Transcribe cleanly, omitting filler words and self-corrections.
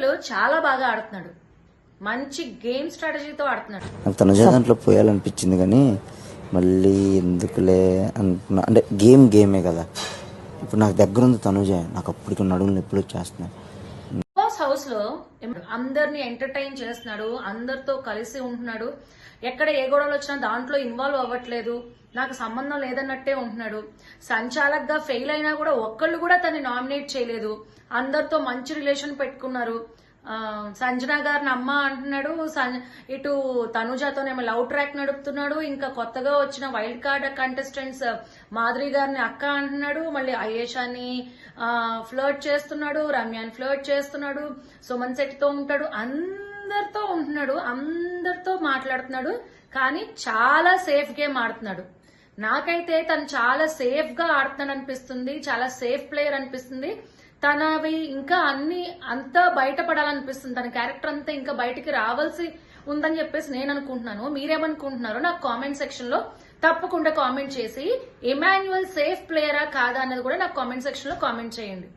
ఇమాన్యుయల్ చాలా బాగా ఆడుతున్నాడు, మంచి గేమ్ స్ట్రాటజీతో ఆడుతున్నాడు. నాకు తనుజ దాంట్లో పోయాలనిపించింది కానీ మళ్ళీ ఎందుకులే అనుకున్నా. అంటే గేమే కదా. ఇప్పుడు నాకు దగ్గర ఉంది తనుజ, నాకు అప్పటికి నడుములు నొప్పులు వచ్చేస్తున్నాయి. హౌస్ లో అందరిని ఎంటర్టైన్ చేస్తున్నాడు, అందరితో కలిసి ఉంటున్నాడు, ఎక్కడ ఏ గొడవలు వచ్చినా దాంట్లో ఇన్వాల్వ్ అవ్వట్లేదు, నాకు సంబంధం లేదన్నట్టే ఉంటున్నాడు. సంచాలక్ గా ఫెయిల్ అయినా కూడా ఒక్కళ్ళు కూడా తనని నామినేట్ చేయలేదు, అందరితో మంచి రిలేషన్ పెట్టుకున్నారు. సంజన గారిని అమ్మ అంటున్నాడు, ఇటు తనుజాతోనేమో లవ్ ట్రాక్ నడుపుతున్నాడు, ఇంకా కొత్తగా వచ్చిన వైల్డ్ కార్డ్ కంటెస్టెంట్స్ మాధురి గారిని అక్క అంటున్నాడు, మళ్ళీ అయేషాని ఫ్లర్ట్ చేస్తున్నాడు, రమ్యాని ఫ్లర్ట్ చేస్తున్నాడు, సుమన్ శెట్టితో ఉంటాడు, అందరితో ఉంటున్నాడు, అందరితో మాట్లాడుతున్నాడు. కానీ చాలా సేఫ్ గేమ్ ఆడుతున్నాడు. నాకైతే తను చాలా సేఫ్ గా ఆడుతున్నాడు అనిపిస్తుంది, చాలా సేఫ్ ప్లేయర్ అనిపిస్తుంది. తనవి ఇంకా అన్ని అంతా బయటపడాలనిపిస్తుంది, తన క్యారెక్టర్ అంతా ఇంకా బయటికి రావాల్సి ఉందని చెప్పేసి నేను అనుకుంటున్నాను. మీరేమనుకుంటున్నారో నాకు కామెంట్ సెక్షన్ లో తప్పకుండా కామెంట్ చేసి ఇమాన్యుయల్ సేఫ్ ప్లేయరా కాదా అన్నది కూడా నాకు కామెంట్ సెక్షన్ లో కామెంట్ చేయండి.